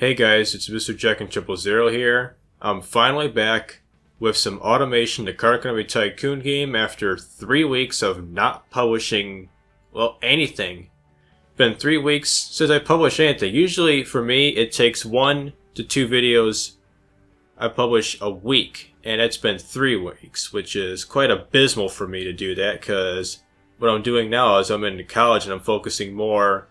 Hey guys, it's Mister Jacon 000 here. I'm finally back with some automation to Tycoon Tycoon game after 3 weeks of not publishing, well, anything. Been 3 weeks since I published anything. Usually for me it takes 1 to 2 videos I publish a week, and it's been 3 weeks, which is quite abysmal for me to do that because what I'm doing now is I'm in college and I'm focusing more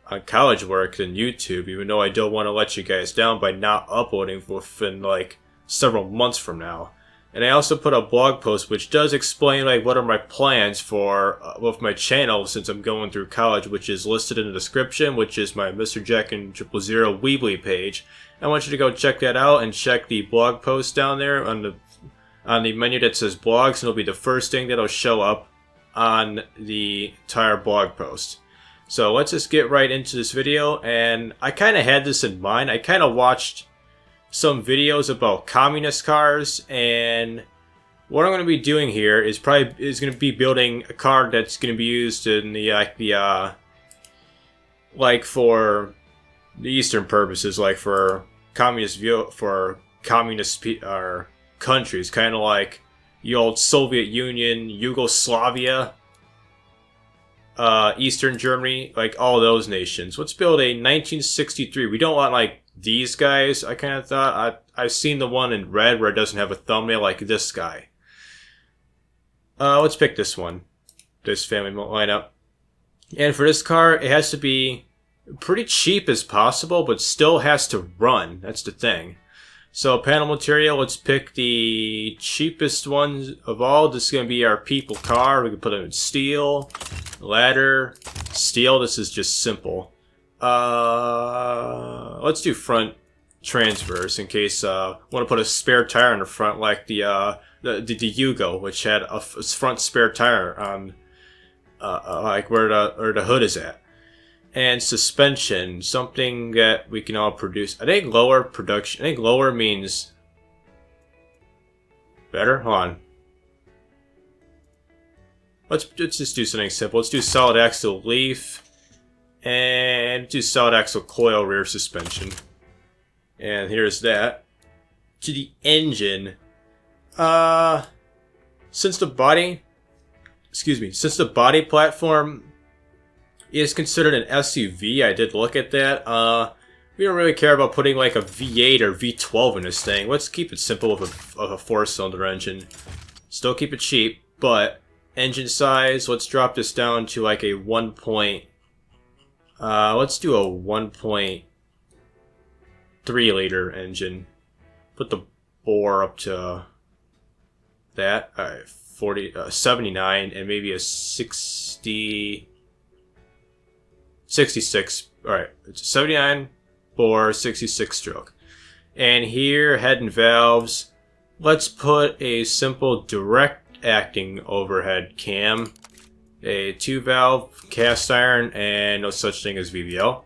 on college work than YouTube, even though I don't want to let you guys down by not uploading within like several months from now. And I also put a blog post which does explain like what are my plans for with my channel since I'm going through college, which is listed in the description, which is my Mister Jacon 000 Weebly page. I want you to go check that out and check the blog post down there on the menu that says blogs, and it'll be the first thing that'll show up on the entire blog post. So let's just get right into this video, and I kind of had this in mind. I kind of watched some videos about communist cars, and what I'm going to be doing here is going to be building a car that's going to be used in the like for the Eastern purposes, like for communist countries, kind of like the old Soviet Union, Yugoslavia. Eastern Germany, like all those nations. Let's build a 1963. We don't want like these guys. I kind of thought I've seen the one in red where it doesn't have a thumbnail like this guy. Let's pick this one. This family lineup. And for this car, it has to be pretty cheap as possible, but still has to run. That's the thing. So panel material, let's pick the cheapest ones of all. This is going to be our people car. We can put it in steel, ladder, steel. This is just simple. Let's do front transverse in case want to put a spare tire in the front, like the Yugo, which had a front spare tire on like where the hood is at. And suspension, something that we can all produce. I think lower production. I think lower means better. Hold on. Let's just do something simple. Let's do solid axle leaf and do solid axle coil rear suspension. And here's that. To the engine. Since the body platform is considered an SUV, I did look at that. We don't really care about putting like a V8 or V12 in this thing. Let's keep it simple with a 4-cylinder engine. Still keep it cheap, but engine size, let's drop this down to like a let's do a 1.3 liter engine. Put the bore up to that. Alright, 79 and maybe a 66. Alright, it's a 79 bore, 66 stroke. And here, head and valves. Let's put a simple direct acting overhead cam. A 2-valve cast iron, and no such thing as VVL.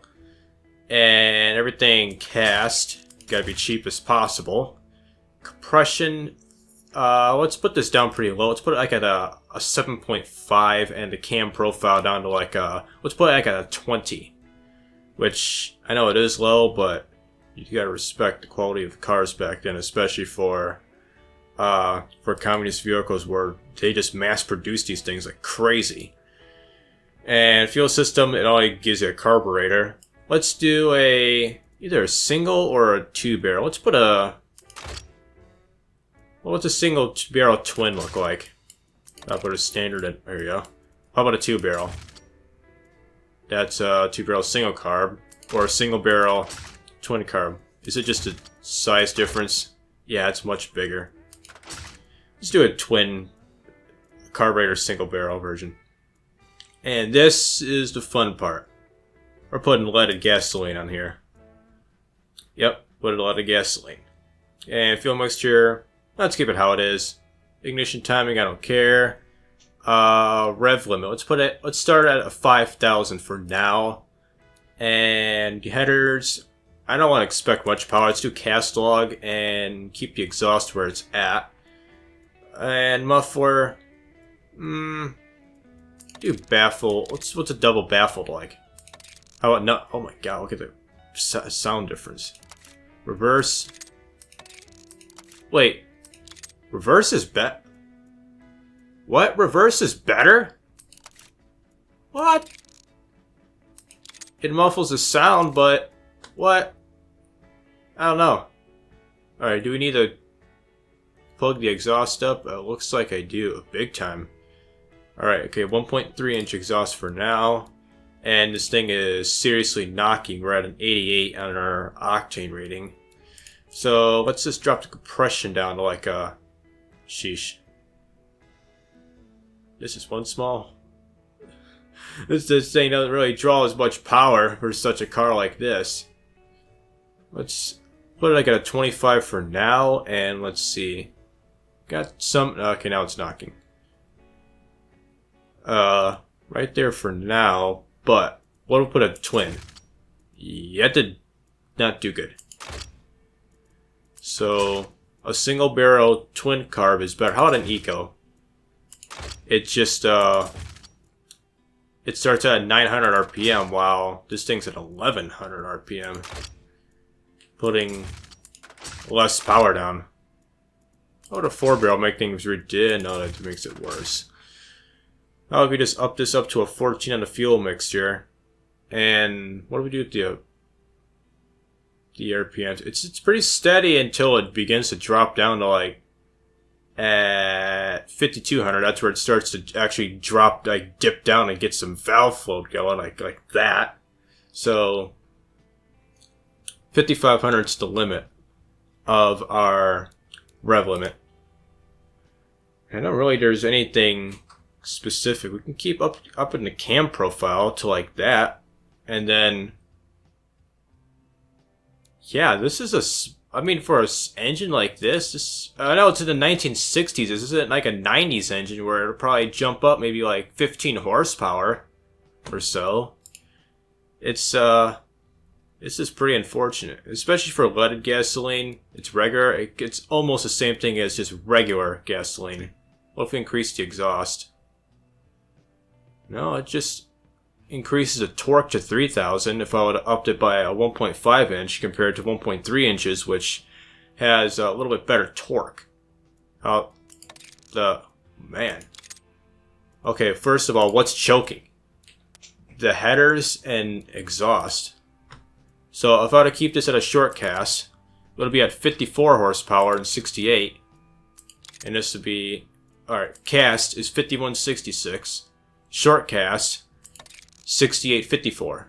And everything cast. Gotta be cheap as possible. Compression. Let's put this down pretty low. Let's put it like at a 7.5 and the cam profile down to like let's put it like at a 20. Which, I know it is low, but you gotta respect the quality of the cars back then, especially for communist vehicles where they just mass produce these things like crazy. And fuel system, it only gives you a carburetor. Let's do either a single or a 2-barrel. Let's put what's a single barrel twin look like? I'll put a standard in. There you go. How about a 2-barrel? That's a 2-barrel single carb, or a single barrel twin carb. Is it just a size difference? Yeah, it's much bigger. Let's do a twin carburetor single barrel version. And this is the fun part. We're putting leaded gasoline on here. Yep, put a leaded gasoline. And fuel mixture, let's keep it how it is. Ignition timing, I don't care. Rev limit, let's start at a 5,000 for now. And headers, I don't want to expect much power. Let's do cast log and keep the exhaust where it's at. And muffler, do baffle. What's a double baffled like? How about no? Oh my god, look at the sound difference. Reverse. Wait. Reverse is better? What? Reverse is better? What? It muffles the sound, but... What? I don't know. Alright, do we need to plug the exhaust up? Looks like I do. Big time. Alright, okay, 1.3 inch exhaust for now. And this thing is seriously knocking. We're at an 88 on our octane rating. So let's just drop the compression down to like a... Sheesh. This is one small. This thing doesn't really draw as much power for such a car like this. Let's put it like at a 25 for now, and let's see. Got some... Okay, now it's knocking. Right there for now, but what if we put a twin? Yeah, that did not do good. So, a single barrel twin carb is better. How about an eco? It just, it starts at 900 RPM, while this thing's at 1100 RPM. Putting less power down. How would a 4-barrel make things ridiculous? No, that makes it worse. How if we just up this up to a 14 on the fuel mixture? And what do we do with the RPMs? It's pretty steady until it begins to drop down to like at 5200. That's where it starts to actually drop, like dip down and get some valve flow going, like that. So 5500 is the limit of our rev limit. I don't really there's anything specific. We can keep up in the cam profile to like that, and then yeah, this is a. I mean, for an engine like this, I know it's in the 1960s. This isn't like a 90s engine where it'll probably jump up maybe like 15 horsepower or so. It's just pretty unfortunate, especially for leaded gasoline. It's regular. It's almost the same thing as just regular gasoline. What if we increase the exhaust? No, it just increases the torque to 3000 if I would have upped it by a 1.5 inch compared to 1.3 inches, which has a little bit better torque. Man. Okay, first of all, what's choking? The headers and exhaust. So if I were to keep this at a short cast, it'll be at 54 horsepower and 68. And this would be... Alright, cast is 5166. Short cast, 6854.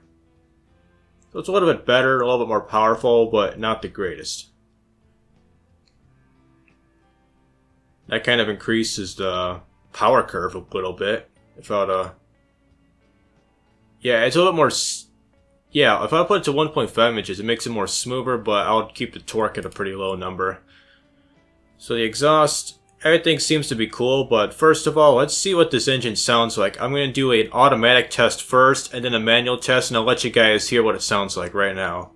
So it's a little bit better, a little bit more powerful, but not the greatest. That kind of increases the power curve a little bit. If I were to... Yeah, it's a little bit more... Yeah, if I put it to 1.5 inches, it makes it more smoother, but I would keep the torque at a pretty low number. So the exhaust... Everything seems to be cool, but first of all, let's see what this engine sounds like. I'm going to do an automatic test first, and then a manual test, and I'll let you guys hear what it sounds like right now.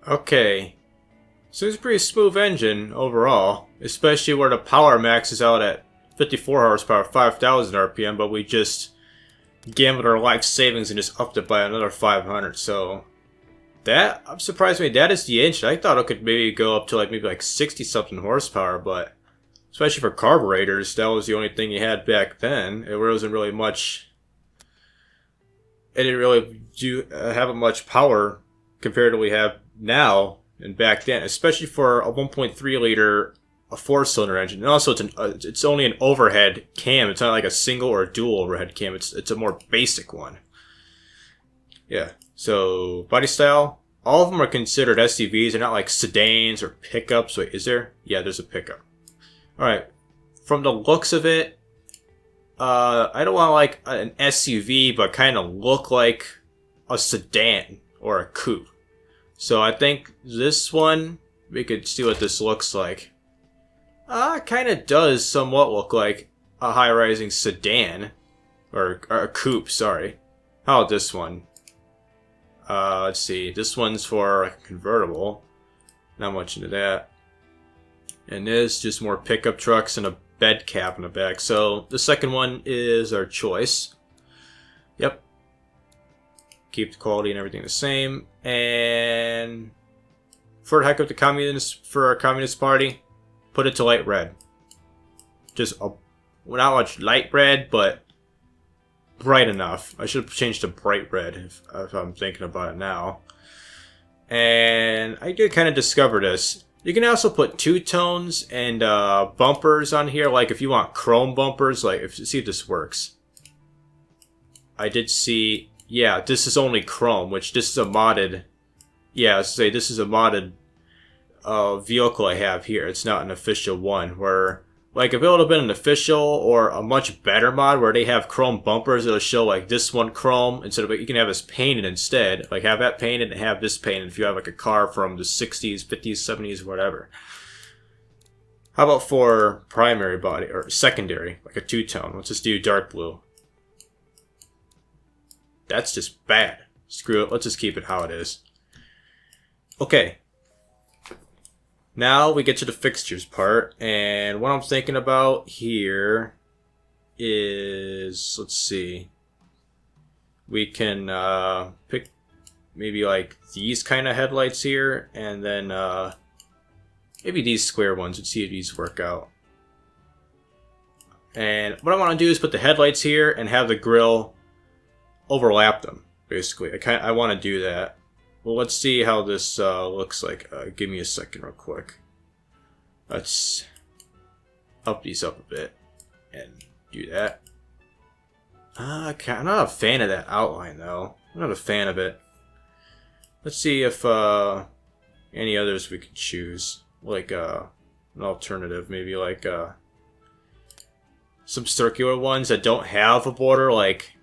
Okay, so it's a pretty smooth engine overall, especially where the power maxes out at 54 horsepower, 5000 RPM, but we just gambled our life savings and just upped it by another 500. So that, I'm surprised me, that is the engine. I thought it could maybe go up to maybe like 60 something horsepower, but especially for carburetors, that was the only thing you had back then. It wasn't really much, it didn't really have much power compared to what we have now and back then, especially for a 1.3 liter, a 4-cylinder engine. And also, it's only an overhead cam. It's not like a single or a dual overhead cam. It's a more basic one. Yeah. So body style, all of them are considered SUVs. They're not like sedans or pickups. Wait, is there? Yeah, there's a pickup. All right. From the looks of it, I don't want like an SUV, but kind of look like a sedan or a coupe. So I think this one, we could see what this looks like. Kind of does somewhat look like a high-rising sedan. Or a coupe, sorry. How about this one? Let's see. This one's for a convertible. Not much into that. And this, just more pickup trucks and a bed cap in the back. So the second one is our choice. Yep. Keep the quality and everything the same. And for the heck of the for our Communist Party, put it to light red. Just not much light red, but bright enough. I should have changed to bright red if I'm thinking about it now. And I did kind of discover this. You can also put two-tones and bumpers on here, like if you want chrome bumpers, like see if this works. I did see, yeah, this is only chrome, which this is a modded, yeah, let's say this is a modded vehicle I have here. It's not an official one, where, like, if it would have been an official or a much better mod where they have chrome bumpers, it'll show, like, this one chrome, instead of, you can have this painted instead. Like, have that painted and have this painted if you have, like, a car from the 60s, 50s, 70s, whatever. How about for primary body, or secondary, like a two-tone? Let's just do dark blue. That's just bad. Screw it, let's just keep it how it is. Okay. Now we get to the fixtures part, and what I'm thinking about here is, let's see, we can pick maybe like these kind of headlights here, and then maybe these square ones and see if these work out. And what I want to do is put the headlights here and have the grille overlap them, basically. I want to do that. Well, let's see how this looks like. Give me a second real quick. Let's up these up a bit and do that. I'm not a fan of that outline, though. I'm not a fan of it. Let's see if any others we could choose. Like an alternative, maybe like some circular ones that don't have a border, like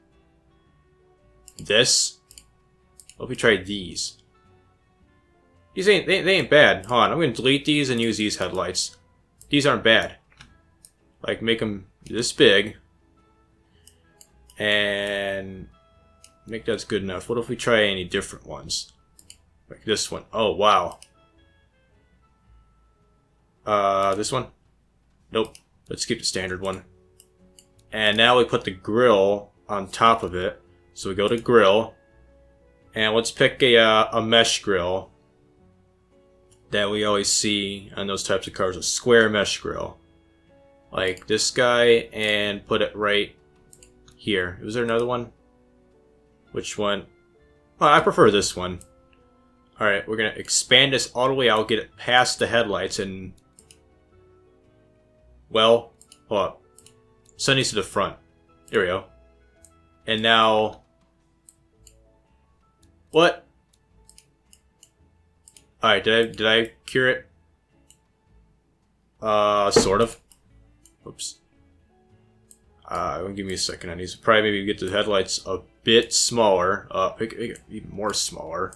this. What if we try these? These ain't they ain't bad. Hold on, I'm gonna delete these and use these headlights. These aren't bad. Like, make them this big and make that good enough. What if we try any different ones? Like this one. Oh wow. This one? Nope. Let's keep the standard one. And now we put the grill on top of it. So we go to grill. And let's pick a mesh grill that we always see on those types of cars, a square mesh grill. Like this guy, and put it right here. Was there another one? Which one? Oh, I prefer this one. Alright, we're going to expand this all the way out, get it past the headlights, and... well, hold up. Send these to the front. There we go. And now... what? Alright, did I cure it? Sort of. Oops. Give me a second on these. Probably maybe get the headlights a bit smaller. Make it even more smaller.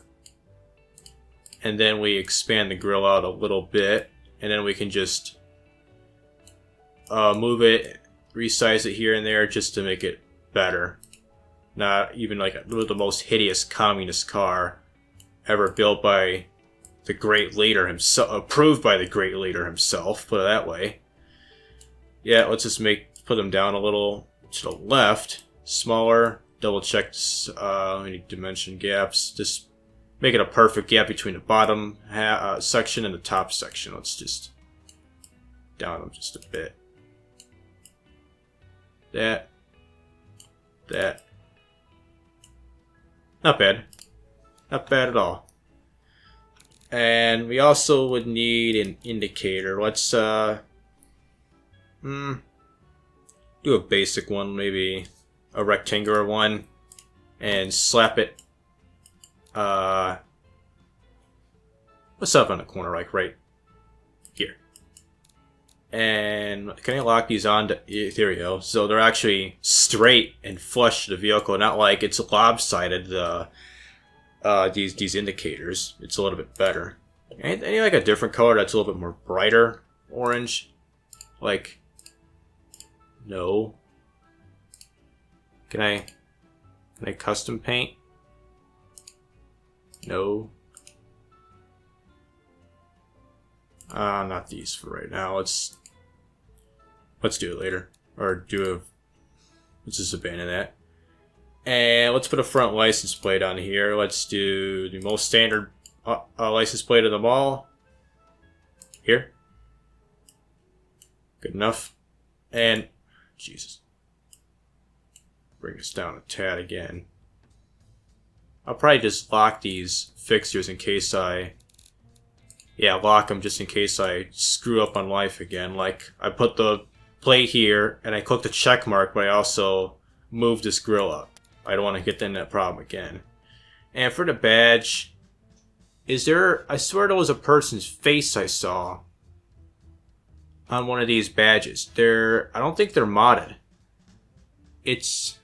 And then we expand the grill out a little bit. And then we can just move it, resize it here and there just to make it better. Not even like the most hideous communist car ever built by the great leader himself, approved by the great leader himself, put it that way. Yeah, let's just put them down a little to the left, smaller, double check any dimension gaps, just make it a perfect gap between the bottom section and the top section. Let's just down them just a bit. That. Not bad. Not bad at all. And we also would need an indicator. Let's do a basic one, maybe a rectangular one, and slap it What's up on the corner, like right here. And can I lock these on to Ethereal so they're actually straight and flush to the vehicle, not like it's lopsided, these indicators. It's a little bit better. Any like a different color that's a little bit more brighter orange? Like, no. Can I custom paint? No. Not these for right now. Let's do it later. Or let's just abandon that. And let's put a front license plate on here. Let's do the most standard license plate of them all. Here. Good enough. And, Jesus. Bring us down a tad again. I'll probably just lock these fixtures in case lock them just in case I screw up on life again. Like, I put the plate here, and I clicked the check mark, but I also moved this grill up. I don't want to get in that problem again. And for the badge, I swear there was a person's face I saw on one of these badges. I don't think they're modded. It's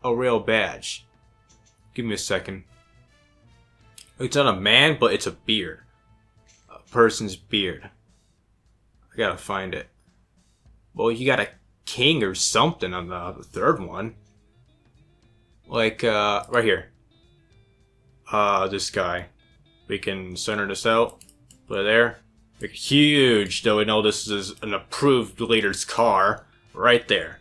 a real badge. Give me a second. It's not a man, but it's a beard. Person's beard. I gotta find it. Well, you got a king or something on the third one. Like, right here. This guy. We can center this out. Put it there. Like, huge, though we know this is an approved leader's car. Right there.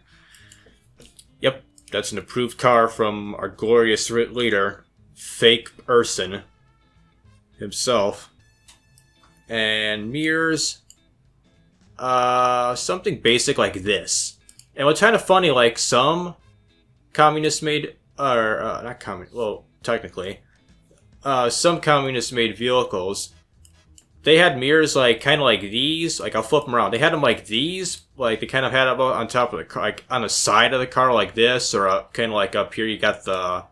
Yep, that's an approved car from our glorious leader, fake person himself. And mirrors, something basic like this. And what's kind of funny, like some communist made, or not communist, well, technically, some communist made vehicles, they had mirrors like kind of like these. Like, I'll flip them around. They had them like these, like they kind of had them on top of the car, like on the side of the car like this, or kind of like up here. You got the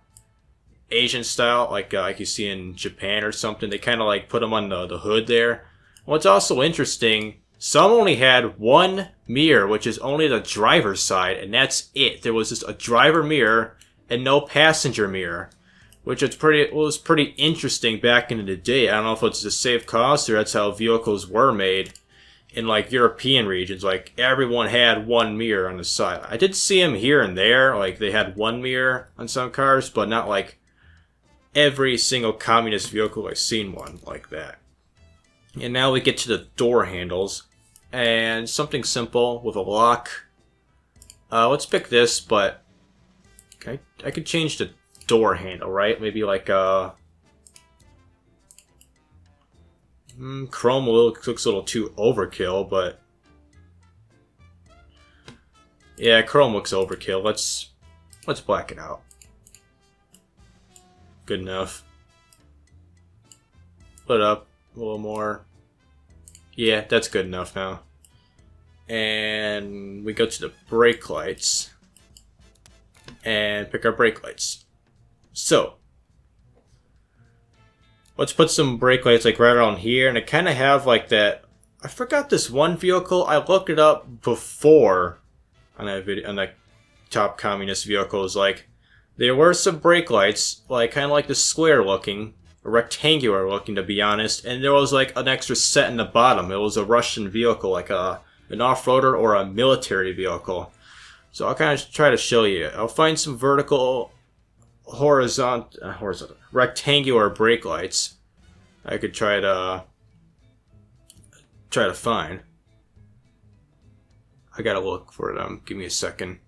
Asian style, like you see in Japan or something. They kind of like put them on the hood there. What's also interesting, some only had one mirror, which is only the driver's side, and that's it. There was just a driver mirror and no passenger mirror, which was pretty interesting back in the day. I don't know if it's to save cost or that's how vehicles were made in like European regions. Like, everyone had one mirror on the side. I did see them here and there, like they had one mirror on some cars, but not like every single communist vehicle I've seen one like that. And now we get to the door handles. And something simple with a lock. Let's pick this, but okay, I could change the door handle, right? Maybe like chrome looks a little too overkill, but yeah, chrome looks overkill. Let's black it out. Good enough. Put it up a little more. Yeah, that's good enough now. And we go to the brake lights and pick our brake lights. So let's put some brake lights like right around here, and I kind of have like that. I forgot this one vehicle. I looked it up before on that video, on the top communist vehicles. Like, there were some brake lights, like kind of like the square looking, rectangular looking to be honest, and there was like an extra set in the bottom. It was a Russian vehicle, like an off-roader or a military vehicle. So I'll kind of try to show you. I'll find some vertical, horizontal, rectangular brake lights I could try to find. I gotta look for them. Give me a second.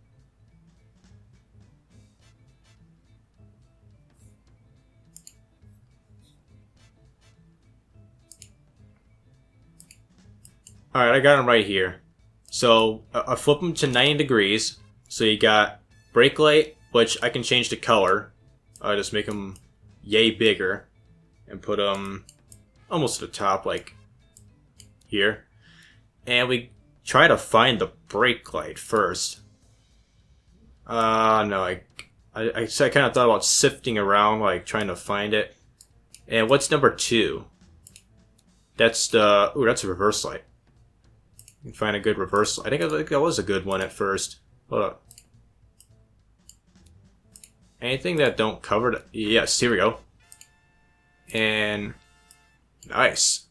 Alright, I got them right here. So, I flip them to 90 degrees. So you got brake light, which I can change the color. I just make them yay bigger. And put them almost to the top, like here. And we try to find the brake light first. No, I kind of thought about sifting around, like trying to find it. And what's number 2? That's the... Ooh, that's a reverse light. You can find a good reverse light. I think that was a good one at first. Hold up. Anything that don't cover it? Yes, here we go. And... Nice.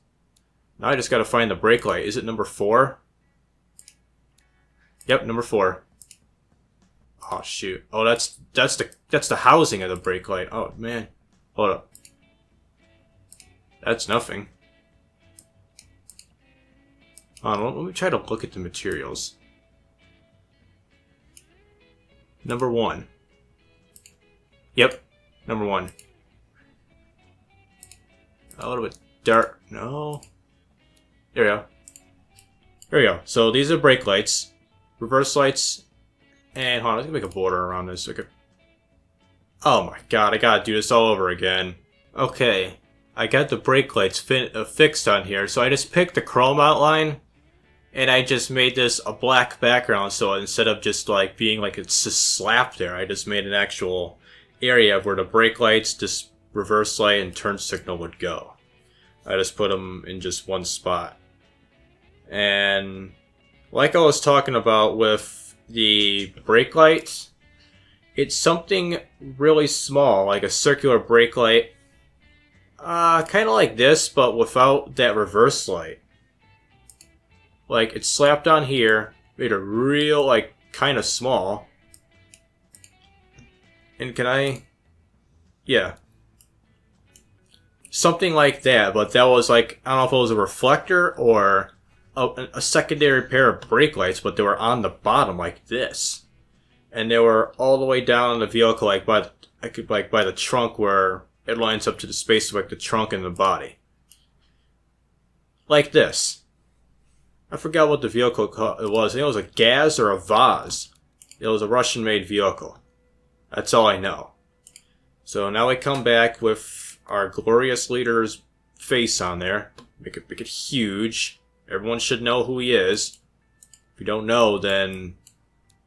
Now I just gotta find the brake light. Is it number 4? Yep, number 4. Oh shoot. Oh, that's the housing of the brake light. Oh man. Hold up. That's nothing. Hold on, let me try to look at the materials. Number 1. Yep, number 1. A little bit dark. No. There we go. There we go. So these are brake lights, reverse lights, and hold on, let's make a border around this. So I could... Oh my god, I gotta do this all over again. Okay, I got the brake lights fixed on here, so I just picked the chrome outline, and I just made this a black background, so instead of just like being like it's just slapped there, I just made an actual area where the brake lights, this reverse light, and turn signal would go. I just put them in just one spot. And like I was talking about with the brake lights, it's something really small, like a circular brake light. Kind of like this, but without that reverse light. Like, it's slapped on here, made a real, like, kind of small. And can I... Yeah. Something like that, but that was like, I don't know if it was a reflector or a secondary pair of brake lights, but they were on the bottom like this. And they were all the way down in the vehicle, like by the trunk where it lines up to the space of like the trunk and the body. Like this. I forgot what the vehicle it was. I think it was a Gaz or a Vaz. It was a Russian-made vehicle. That's all I know. So now I come back with our glorious leader's face on there. Make it huge. Everyone should know who he is. If you don't know, then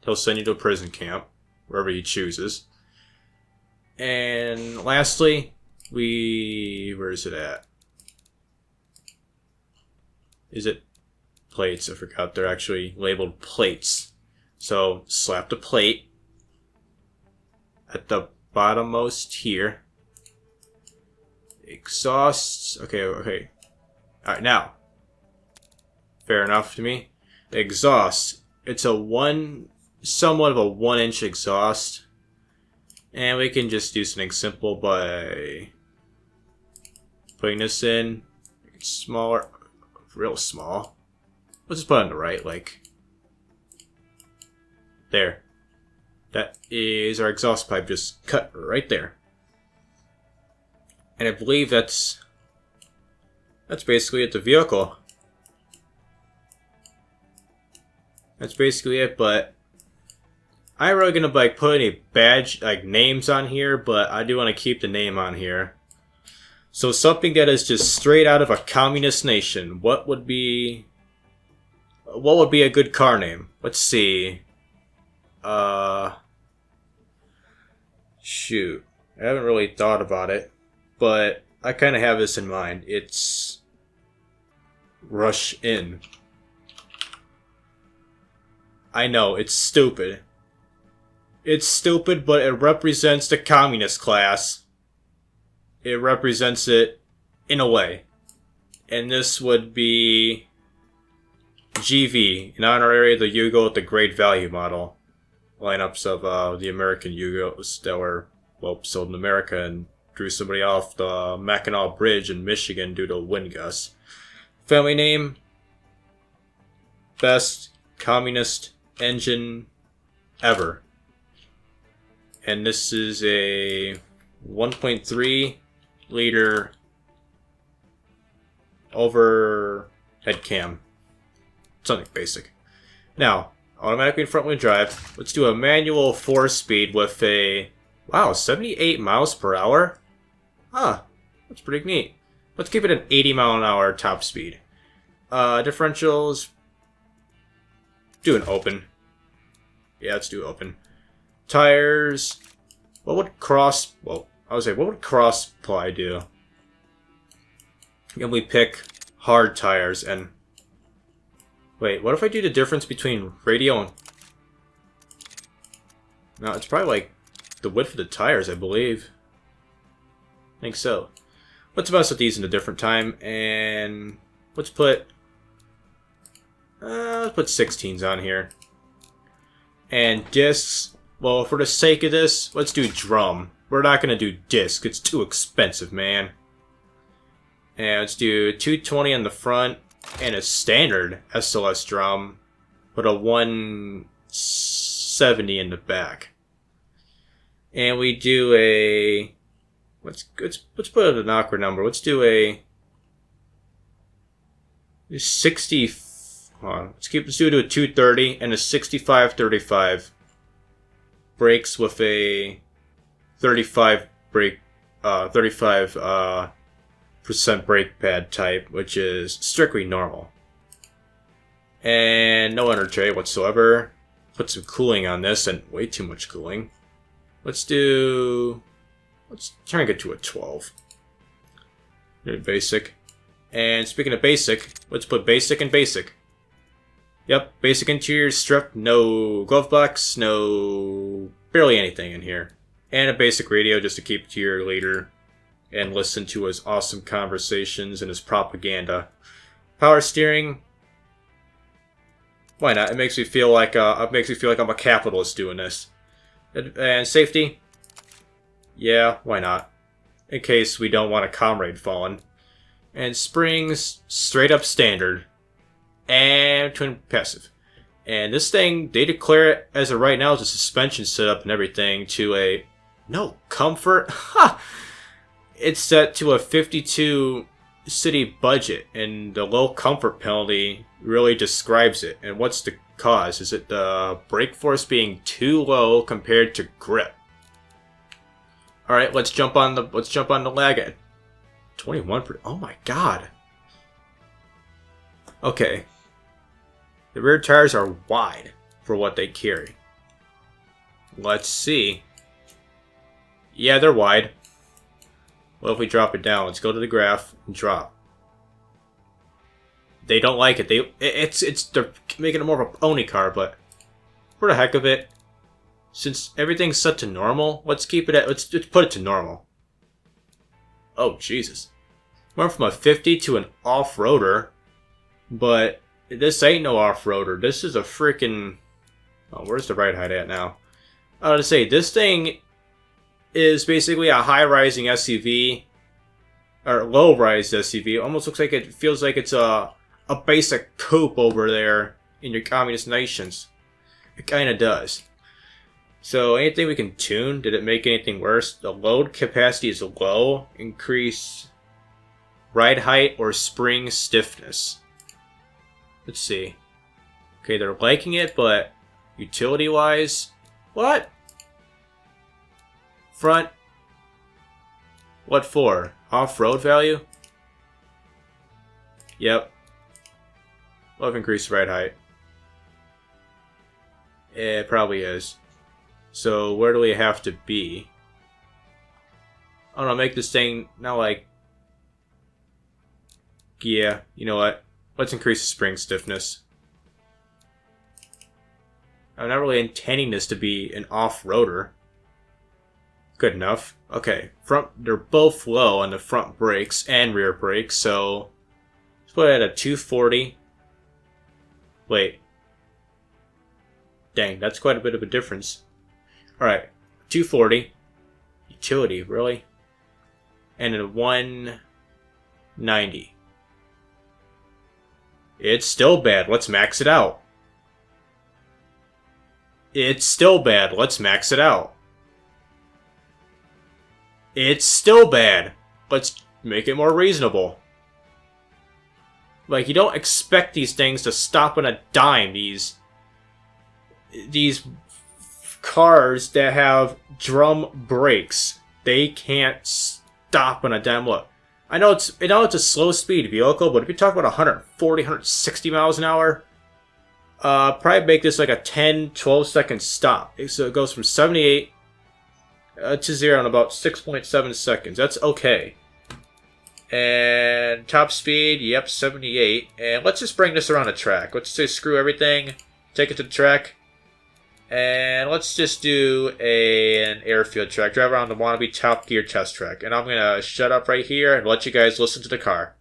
he'll send you to a prison camp, wherever he chooses. And lastly, where is it at? Is it plates? I forgot they're actually labeled plates. So slap the plate at the bottommost here. Exhausts. Okay. Alright, now. Fair enough to me. The exhaust. It's somewhat of a 1-inch exhaust. And we can just do something simple by putting this in. Make it smaller. Real small. Let's just put it on the right, like. There. That is our exhaust pipe just cut right there. And I believe that's basically it, the vehicle. That's basically it, but I'm really gonna like put any badge like names on here, but I do want to keep the name on here. So something that is just straight out of a communist nation. What would be a good car name? Let's see. Shoot. I haven't really thought about it, but I kind of have this in mind. It's Rush In. I know, it's stupid. It's stupid, but it represents the communist class. It represents it in a way. And this would be GV, in our area, the Yugo with the Great Value model. Lineups of the American Yugos that were, well, sold in America and drew somebody off the Mackinac Bridge in Michigan due to a wind gust. Family name, best communist engine ever. And this is a 1.3 liter overhead cam. Something basic. Now, automatically in front wheel drive. Let's do a manual 4-speed with a, wow, 78 miles per hour? Huh, that's pretty neat. Let's keep it an 80 mile an hour top speed. Differentials, do an open. Yeah, let's do open. Tires, what would cross ply do? And we pick hard tires. And wait, what if I do the difference between radio and... No, it's probably like the width of the tires, I believe. I think so. Let's mess with these in a different time, and let's put 16s on here. And discs, well, for the sake of this, let's do drum. We're not going to do disc, it's too expensive, man. And let's do 220 on the front, and a standard SLS drum, but a 170 in the back. And we do a... Let's put an awkward number. Let's do a 60. Hold on. Let's do it to a 230 and a 65-35 brakes with a 35 percent brake pad type, which is strictly normal, and no under tray whatsoever. Put some cooling on this, and way too much cooling. Let's try and get to a 12. Basic. And speaking of basic, let's put basic and basic. Yep, basic interior strip, no glove box, no... barely anything in here. And a basic radio just to keep to your leader and listen to his awesome conversations and his propaganda. Power steering. Why not? It makes me feel like I'm a capitalist doing this. And safety. Yeah, why not? In case we don't want a comrade falling. And springs, straight up standard. And twin passive. And this thing, they declare it as of right now as a suspension setup and everything to a... No, comfort? Ha! It's set to a 52 city budget, and the low comfort penalty really describes it. And what's the cause? Is it the brake force being too low compared to grip? All right, let's jump on the lag at 21%. Oh my god. Okay. The rear tires are wide for what they carry. Let's see. Yeah, they're wide. What if we drop it down? Let's go to the graph and drop. They don't like it. They're making it more of a pony car, but for the heck of it, since everything's set to normal, let's keep it at, let's put it to normal. Oh, Jesus. Went from a 50 to an off-roader, but this ain't no off-roader. This is a freaking... Oh, where's the ride height at now? I was to say, this thing is basically a high-rising SUV, or low-rise SUV. It almost looks like it feels like it's a basic coupe over there in your communist nations. It kind of does. So anything we can tune? Did it make anything worse? The load capacity is low. Increase ride height or spring stiffness. Let's see. Okay, they're liking it, but utility-wise, what? Front. What for? Off-road value? Yep. Love increased ride height. It probably is. So where do we have to be? I don't know, make this thing not like... Yeah, you know what? Let's increase the spring stiffness. I'm not really intending this to be an off-roader. Good enough. Okay, they're both low on the front brakes and rear brakes, so let's put it at a 240. Wait. Dang, that's quite a bit of a difference. Alright, 240. Utility, really? And a 190. It's still bad. Let's max it out. It's still bad. Let's max it out. It's still bad. Let's make it more reasonable. Like, you don't expect these things to stop on a dime. These cars that have drum brakes, they can't stop on a dime. Look, I know it's a slow speed vehicle, but if you talk about 140, 160 miles an hour, probably make this like a 10, 12 second stop. So it goes from 78 to 0 in about 6.7 seconds. That's okay. And top speed, yep, 78. And let's just bring this around the track. Let's just screw everything, take it to the track. And let's just do an airfield track. Drive around the wannabe Top Gear test track. And I'm going to shut up right here and let you guys listen to the car.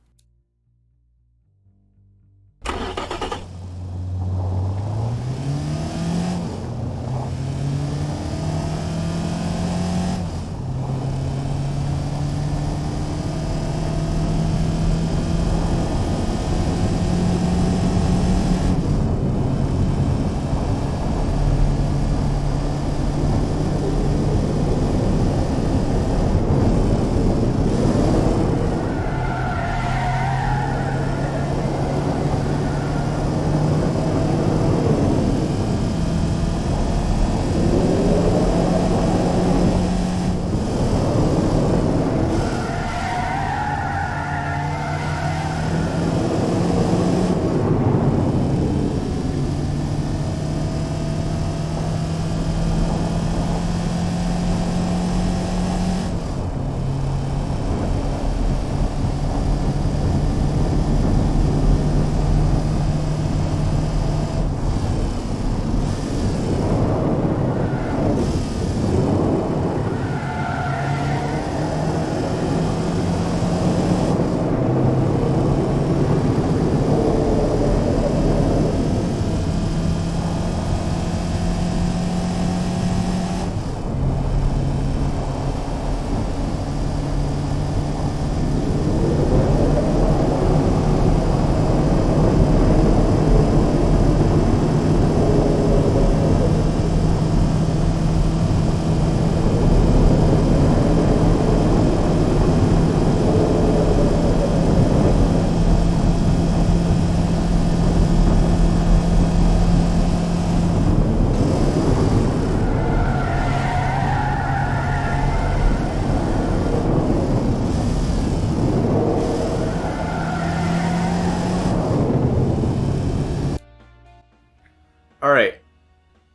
Alright,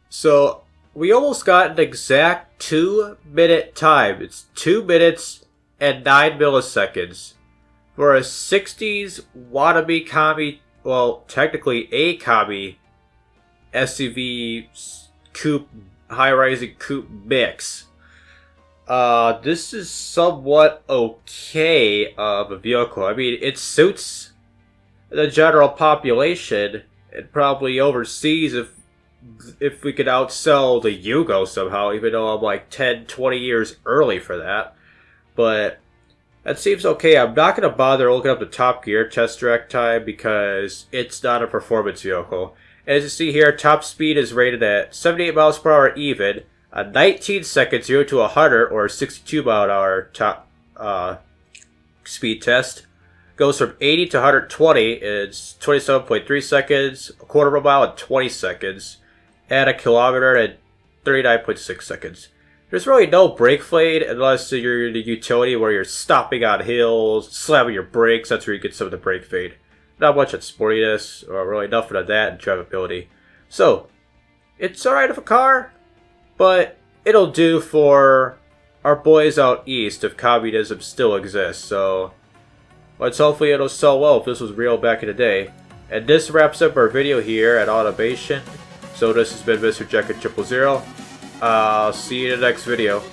so we almost got an exact 2-minute time. It's 2 minutes and 9 milliseconds for a 60s wannabe commie, well, technically a commie SUV coupe, high-rising coupe mix. This is somewhat okay of a vehicle. I mean, it suits the general population. And probably overseas if we could outsell the Yugo somehow, even though I'm like 10, 20 years early for that. But that seems okay. I'm not going to bother looking up the Top Gear test track time because it's not a performance vehicle. And as you see here, top speed is rated at 78 miles per hour even, a 19 second 0 to 100 or 62 mile an hour top speed test. Goes from 80 to 120 in 27.3 seconds, a quarter of a mile in 20 seconds, and a kilometer in 39.6 seconds. There's really no brake fade unless you're in the utility where you're stopping on hills, slamming your brakes. That's where you get some of the brake fade. Not much on sportiness, or really nothing on that, and drivability. So, it's alright of a car, but it'll do for our boys out east if communism still exists. So, let's hopefully it'll sell well if this was real back in the day. And this wraps up our video here at Automation. So this has been Mister Jacon 000. I'll see you in the next video.